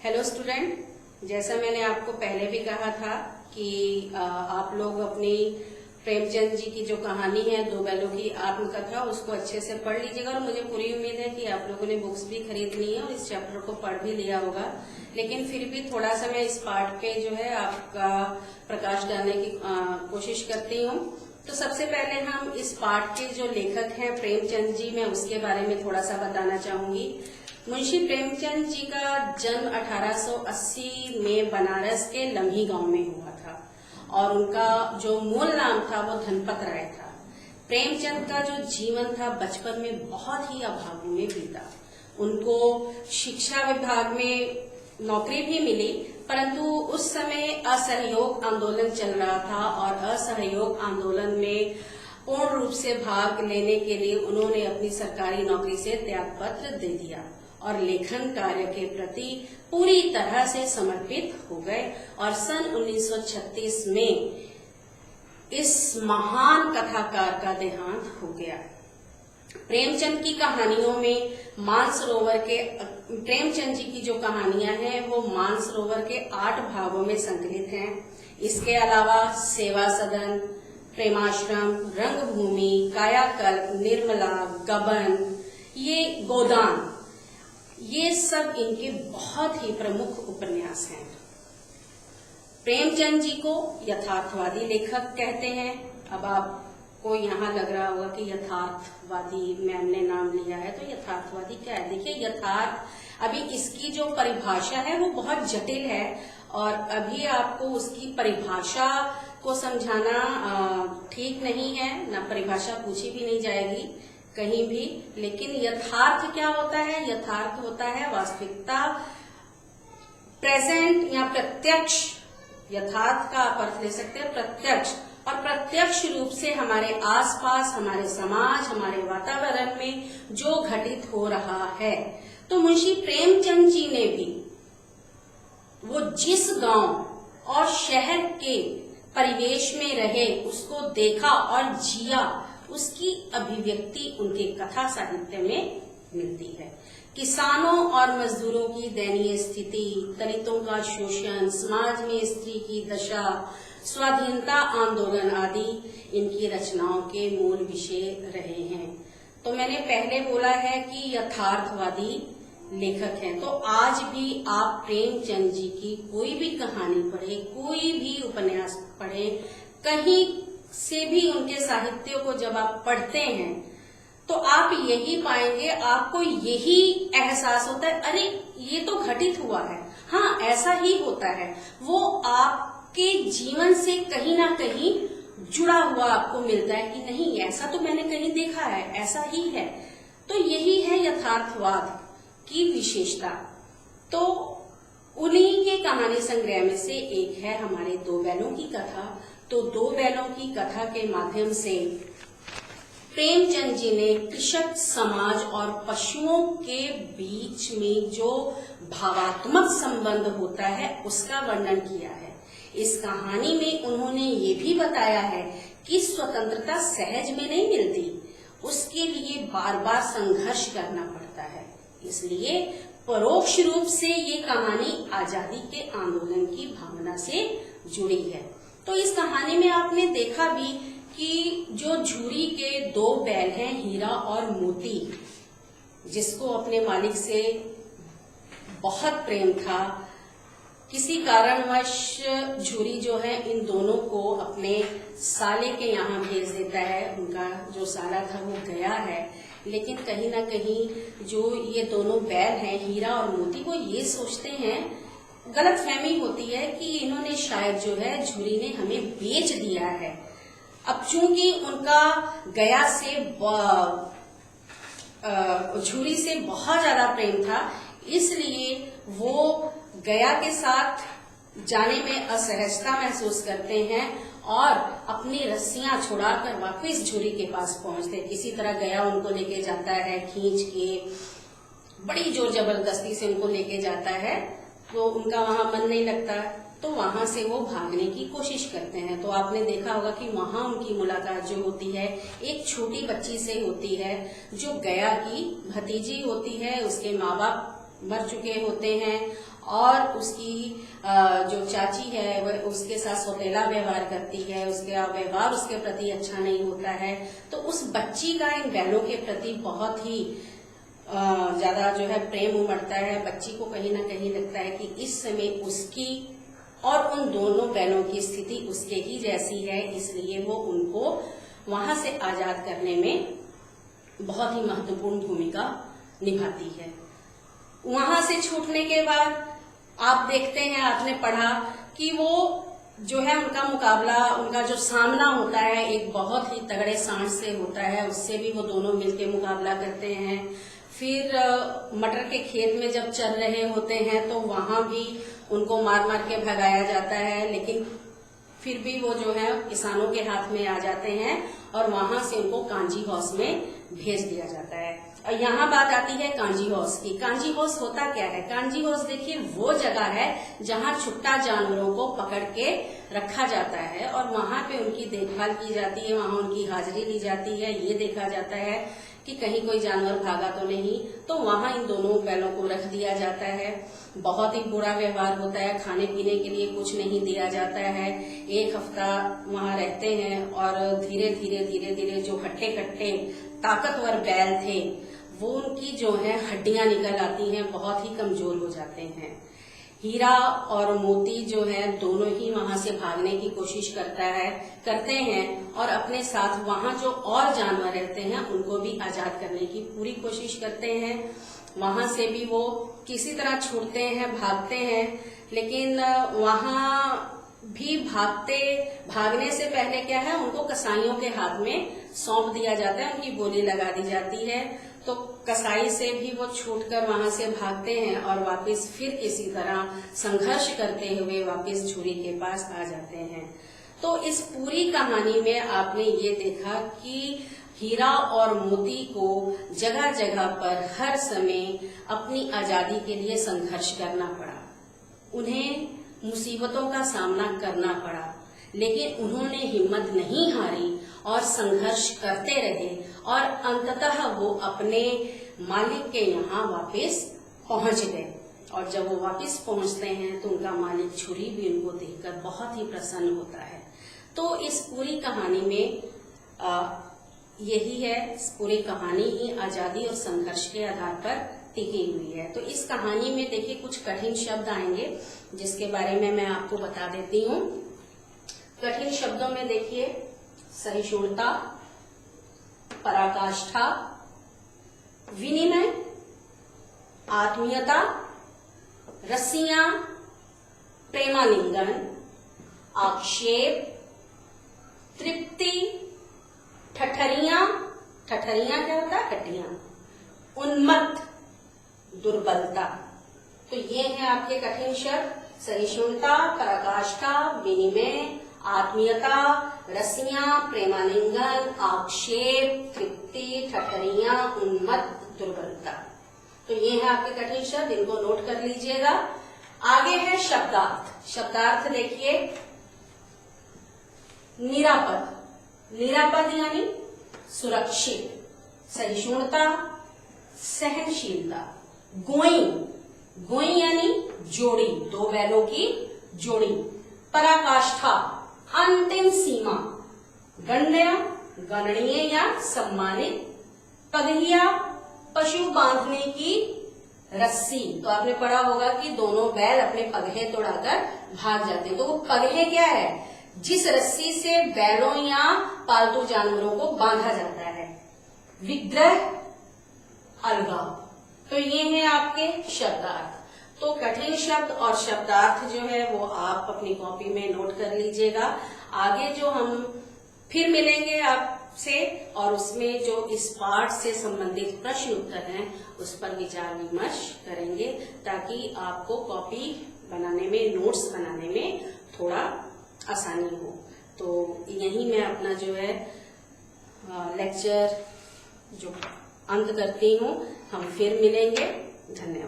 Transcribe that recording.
Hello student, जैसा मैंने आपको पहले भी कहा था कि आप लोग अपनी प्रेमचंद जी की जो कहानी है दो बैलों की आत्मकथा उसको अच्छे से पढ़ लीजिएगा। और मुझे पूरी उम्मीद है कि आप लोगों ने बुक्स भी खरीद ली है और इस चैप्टर को पढ़ भी लिया होगा। लेकिन फिर भी थोड़ा सा मैं इस पार्ट पे जो है आपका प्रकाश डालने की कोशिश करती हूँ। तो सबसे पहले हम इस पार्ट के जो लेखक हैं प्रेमचंद जी, मैं उसके बारे में थोड़ा सा बताना चाहूंगी। मुंशी प्रेमचंद जी का जन्म 1880 में बनारस के लम्ही गांव में हुआ था और उनका जो मूल नाम था वो धनपत राय था। प्रेमचंद का जो जीवन था बचपन में बहुत ही अभावों में बीता। उनको शिक्षा विभाग में नौकरी भी मिली, परंतु उस समय असहयोग आंदोलन चल रहा था और असहयोग आंदोलन में पूर्ण रूप से भाग लेने के लिए उन्होंने अपनी सरकारी नौकरी से त्यागपत्र दे दिया और लेखन कार्य के प्रति पूरी तरह से समर्पित हो गए। और सन 1936 में इस महान कथाकार का देहांत हो गया। प्रेमचंद की कहानियों में मानसरोवर के प्रेमचंद जी की जो कहानियां हैं वो मानसरोवर के 8 भागों में संकलित हैं। इसके अलावा सेवा सदन, प्रेमाश्रम, रंगभूमि, कायाकल्प, निर्मला, गबन, ये गोदान, ये सब इनके बहुत ही प्रमुख उपन्यास हैं। प्रेमचंद जी को यथार्थवादी लेखक कहते हैं। अब आपको यहाँ लग रहा होगा कि यथार्थवादी मैम ने नाम लिया है, तो यथार्थवादी क्या है? देखिए, यथार्थ अभी इसकी जो परिभाषा है वो बहुत जटिल है और अभी आपको उसकी परिभाषा को समझाना ठीक नहीं है, ना परिभाषा पूछी भी नहीं जाएगी कहीं भी। लेकिन यथार्थ क्या होता है? यथार्थ होता है वास्तविकता, प्रेजेंट या प्रत्यक्ष। यथार्थ का आप अर्थ ले सकते हैं प्रत्यक्ष, और प्रत्यक्ष रूप से हमारे आसपास, हमारे समाज, हमारे वातावरण में जो घटित हो रहा है। तो मुंशी प्रेमचंद जी ने भी वो जिस गांव और शहर के परिवेश में रहे उसको देखा और जिया, उसकी अभिव्यक्ति उनके कथा साहित्य में मिलती है। किसानों और मजदूरों की दयनीय स्थिति, दलितों का शोषण, समाज में स्त्री की दशा, स्वाधीनता आंदोलन आदि इनकी रचनाओं के मूल विषय रहे हैं। तो मैंने पहले बोला है कि यथार्थवादी लेखक हैं। तो आज भी आप प्रेमचंद जी की कोई भी कहानी पढ़े, कोई भी उपन्यास पढ़े, कहीं से भी उनके साहित्य को जब आप पढ़ते हैं तो आप यही पाएंगे, आपको यही एहसास होता है, अरे ये तो घटित हुआ है, हाँ ऐसा ही होता है। वो आपके जीवन से कहीं ना कहीं जुड़ा हुआ आपको मिलता है कि नहीं, ऐसा तो मैंने कहीं देखा है, ऐसा ही है। तो यही है यथार्थवाद की विशेषता। तो उन्हीं के कहानी संग्रह में से एक है हमारे दो बैलों की कथा। तो दो बैलों की कथा के माध्यम से प्रेमचंद जी ने कृषक समाज और पशुओं के बीच में जो भावात्मक संबंध होता है उसका वर्णन किया है। इस कहानी में उन्होंने ये भी बताया है कि स्वतंत्रता सहज में नहीं मिलती, उसके लिए बार बार संघर्ष करना पड़ता है। इसलिए परोक्ष रूप से ये कहानी आजादी के आंदोलन की भावना से जुड़ी है। तो इस कहानी में आपने देखा भी कि जो झूरी के 2 बैल हैं, हीरा और मोती, जिसको अपने मालिक से बहुत प्रेम था, किसी कारणवश झूरी जो है इन दोनों को अपने साले के यहाँ भेज देता है। उनका जो साला था वो गया है, लेकिन कहीं ना कहीं जो ये दोनों बैल हैं, हीरा और मोती, वो ये सोचते हैं, गलत फहमी होती है कि इन्होंने शायद जो है झूरी ने हमें बेच दिया है। अब चूंकि उनका गया से झूरी से बहुत ज्यादा प्रेम था, इसलिए वो गया के साथ जाने में असहजता महसूस करते हैं और अपनी रस्सियां छुड़ाकर वापस झूरी के पास पहुंचते। किसी तरह गया उनको लेके जाता है, खींच के बड़ी जोर जबरदस्ती से उनको लेके जाता है। तो उनका वहां मन नहीं लगता, तो वहां से वो भागने की कोशिश करते हैं। तो आपने देखा होगा कि वहां उनकी मुलाकात जो होती है एक छोटी बच्ची से होती है जो गया की भतीजी होती है। उसके माँ बाप मर चुके होते हैं और उसकी जो चाची है वह उसके साथ सौतेला व्यवहार करती है, उसका व्यवहार उसके प्रति अच्छा नहीं होता है, तो उस बच्ची का इन बैलों के प्रति बहुत ही ज्यादा जो है प्रेम उमड़ता है। बच्ची को कहीं ना कहीं लगता है कि इस समय उसकी और उन दोनों बैलों की स्थिति उसके ही जैसी है, इसलिए वो उनको वहां से आजाद करने में बहुत ही महत्वपूर्ण भूमिका निभाती है। वहां से छूटने के बाद आप देखते हैं, आपने पढ़ा कि वो जो है उनका मुकाबला, उनका जो सामना होता है एक बहुत ही तगड़े सांड से होता है, उससे भी वो दोनों मिलकर मुकाबला करते हैं। फिर मटर के खेत में जब चल रहे होते हैं तो वहां भी उनको मार मार के भगाया जाता है, लेकिन फिर भी वो जो है किसानों के हाथ में आ जाते हैं और वहां से उनको कांजी हाउस में भेज दिया जाता है। और यहाँ बात आती है कांजी हाउस की। कांजी हाउस होता क्या है? कांजी हाउस देखिए वो जगह है जहाँ छुट्टा जानवरों को पकड़ के रखा जाता है और वहां पे उनकी देखभाल की जाती है, वहां उनकी हाजिरी ली जाती है, ये देखा जाता है कि कहीं कोई जानवर भागा तो नहीं, तो वहां इन दोनों बैलों को रख दिया जाता है। बहुत ही बुरा व्यवहार होता है, खाने पीने के लिए कुछ नहीं दिया जाता है। 1 हफ्ता वहां रहते हैं और धीरे धीरे धीरे धीरे जो हट्टे कट्टे ताकतवर बैल थे वो उनकी जो है हड्डियां निकल आती हैं, बहुत ही कमजोर हो जाते हैं। हीरा और मोती जो है दोनों ही वहां से भागने की कोशिश करते हैं और अपने साथ वहां जो और जानवर रहते हैं उनको भी आजाद करने की पूरी कोशिश करते हैं। वहां से भी वो किसी तरह छूटते हैं, भागते हैं, लेकिन वहां भी भागने से पहले क्या है, उनको कसाईयों के हाथ में सौंप दिया जाता है, उनकी बोली लगा दी जाती है। तो कसाई से भी वो छूटकर वहां से भागते हैं और वापस फिर किसी तरह संघर्ष करते हुए वापस झूरी के पास आ जाते हैं। तो इस पूरी कहानी में आपने ये देखा कि हीरा और मोती को जगह जगह पर हर समय अपनी आजादी के लिए संघर्ष करना पड़ा, उन्हें मुसीबतों का सामना करना पड़ा, लेकिन उन्होंने हिम्मत नहीं हारी और संघर्ष करते रहे और अंततः वो अपने मालिक के यहाँ वापस पहुंच गए। और जब वो वापस पहुंचते हैं तो उनका मालिक छुरी भी उनको देखकर बहुत ही प्रसन्न होता है। तो इस पूरी कहानी में यही है, इस पूरी कहानी ही आजादी और संघर्ष के आधार पर टिकी हुई है। तो इस कहानी में देखिए कुछ कठिन शब्द आएंगे जिसके बारे में मैं आपको बता देती हूँ। कठिन शब्दों में देखिए सहिष्णुता, पराकाष्ठा, विनिमय, आत्मीयता, रस्सियां, प्रेमालिंगन, आक्षेप, तृप्ति, ठठरियां, ठठरियां क्या होता है? हड्डियां, उन्मत्त, दुर्बलता। तो ये है आपके कठिन शब्द, सहिष्णुता, पराकाष्ठा, विनिमय, आत्मीयता, रस्सियां, प्रेमालिंगन, आक्षेप, तृप्ति, ठठरियां, उन्मत्त, दुर्बलता। तो ये है आपके कठिन शब्द, इनको नोट कर लीजिएगा। आगे है शब्दार्थ। शब्दार्थ देखिए, निरापद, निरापद यानी सुरक्षित, सहिष्णुता, सहनशीलता, गोइंग, गोइंग यानी जोड़ी, 2 बैलों की जोड़ी, पराकाष्ठा, अंतिम सीमा, गण्य, गणनीय या सम्मानित, पगहिया, पशु बांधने की रस्सी। तो आपने पढ़ा होगा कि दोनों बैल अपने पगहे तोड़ाकर भाग जाते हैं। तो वो पगहे क्या है? जिस रस्सी से बैलों या पालतू जानवरों को बांधा जाता है। विग्रह, अलगाव। तो ये हैं आपके शब्दार्थ। तो कठिन शब्द और शब्दार्थ जो है वो आप अपनी कॉपी में नोट कर लीजिएगा। आगे जो हम फिर मिलेंगे आपसे और उसमें जो इस पाठ से संबंधित प्रश्न उत्तर हैं उस पर विचार विमर्श करेंगे, ताकि आपको कॉपी बनाने में, नोट्स बनाने में थोड़ा आसानी हो। तो यही मैं अपना जो है लेक्चर जो अंत करती हूँ। हम फिर मिलेंगे। धन्यवाद।